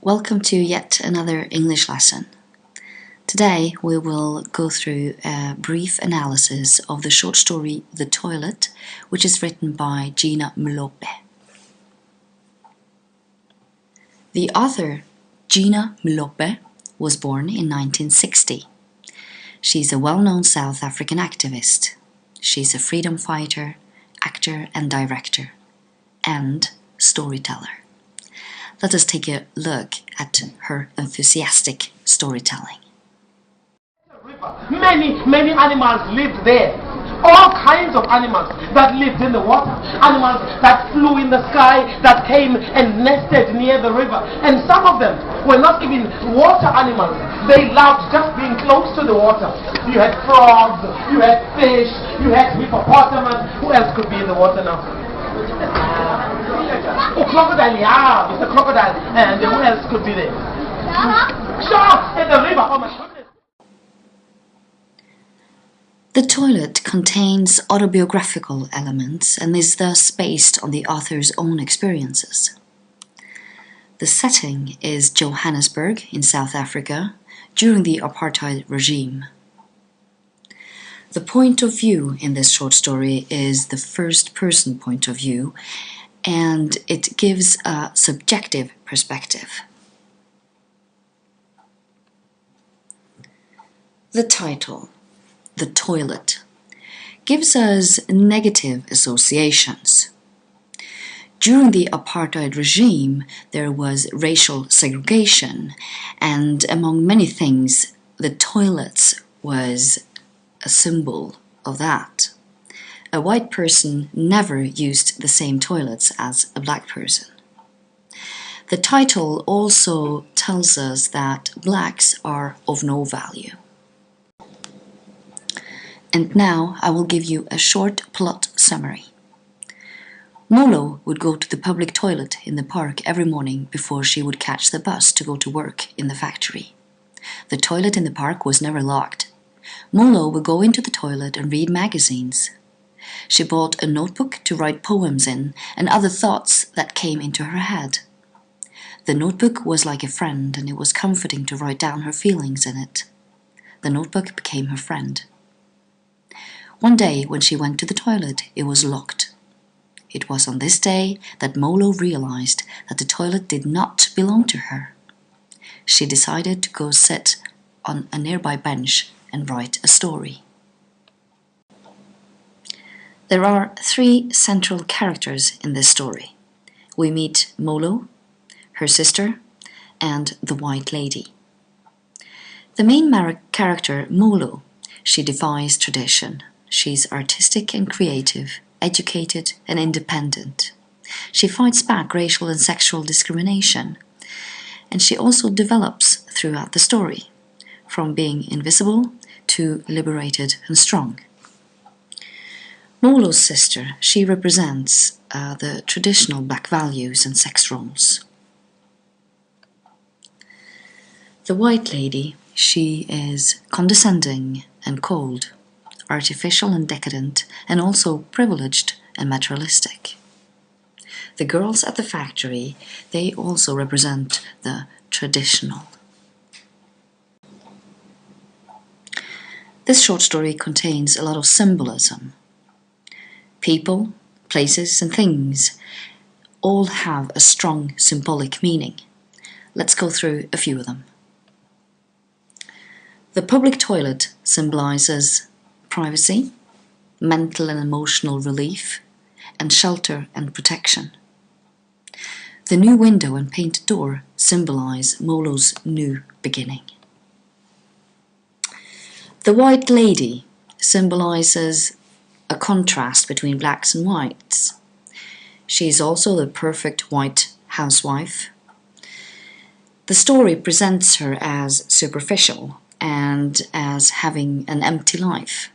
Welcome to yet another English lesson. Today we will go through a brief analysis of the short story The Toilet, which is written by Gcina Mhlope. The author, Gcina Mhlope, was born in 1960. She's a well-known South African activist. She's a freedom fighter, actor and director, and storyteller. Let us take a look at her enthusiastic storytelling. Many animals lived there. All kinds of animals that lived in the water. Animals that flew in the sky, that came and nested near the river. And some of them were not even water animals. They loved just being close to the water. You had frogs, you had fish, you had hippopotamus. Who else could be in the water now? Oh, crocodile, yeah, it's a crocodile. And who else could be there? Sharks in the river. Oh my goodness. The Toilet contains autobiographical elements and is thus based on the author's own experiences. The setting is Johannesburg in South Africa during the apartheid regime. The point of view in this short story is the first-person point of view, and it gives a subjective perspective. The title, The Toilet, gives us negative associations. During the apartheid regime, there was racial segregation, and among many things, the toilets was a symbol of that. A white person never used the same toilets as a black person. The title also tells us that blacks are of no value. And now I will give you a short plot summary. Mhlope would go to the public toilet in the park every morning before she would catch the bus to go to work in the factory. The toilet in the park was never locked. Mhlope would go into the toilet and read magazines. She bought a notebook to write poems in and other thoughts that came into her head. The notebook was like a friend, and it was comforting to write down her feelings in it. The notebook became her friend. One day when she went to the toilet, it was locked. It was on this day that Mhlope realized that the toilet did not belong to her. She decided to go sit on a nearby bench and write a story. There are three central characters in this story. We meet Mhlope, her sister, and the White Lady. The main character, Mhlope, she defies tradition. She's artistic and creative, educated and independent. She fights back racial and sexual discrimination. And she also develops throughout the story, from being invisible to liberated and strong. Mhlope's sister, she represents the traditional black values and sex roles. The White Lady, she is condescending and cold, artificial and decadent, and also privileged and materialistic. The girls at the factory, they also represent the traditional. This short story contains a lot of symbolism. People, places and things all have a strong symbolic meaning. Let's go through a few of them. The public toilet symbolizes privacy, mental and emotional relief, and shelter and protection. The new window and painted door symbolize Mhlope's new beginning. The White Lady symbolizes a contrast between blacks and whites. She is also the perfect white housewife. The story presents her as superficial and as having an empty life.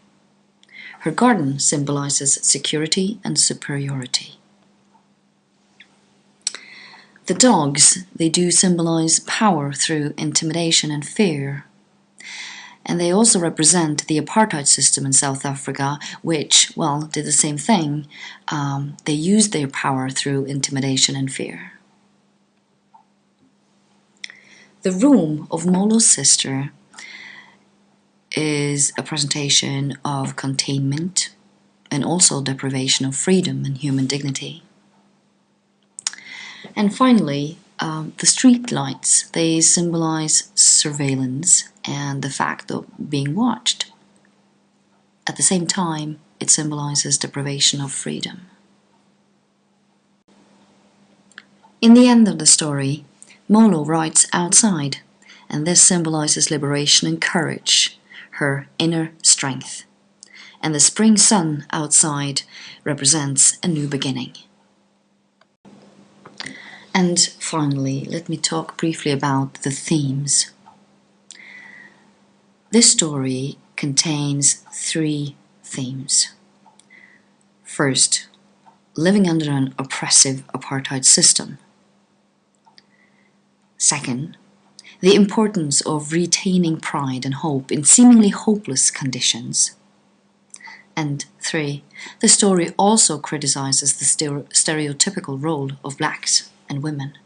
Her garden symbolizes security and superiority. The dogs, they do symbolize power through intimidation and fear. And they also represent the apartheid system in South Africa, which, well, did the same thing. They used their power through intimidation and fear. The room of Mhlope's sister is a presentation of containment and also deprivation of freedom and human dignity. And finally, the street lights, they symbolize surveillance and the fact of being watched. At the same time, it symbolizes deprivation of freedom. In the end of the story, Mhlope writes outside, and this symbolizes liberation and courage, her inner strength. And the spring sun outside represents a new beginning. And finally, let me talk briefly about the themes. This story contains 3 themes. First, living under an oppressive apartheid system. Second, the importance of retaining pride and hope in seemingly hopeless conditions. And 3, the story also criticizes the stereotypical role of blacks and women.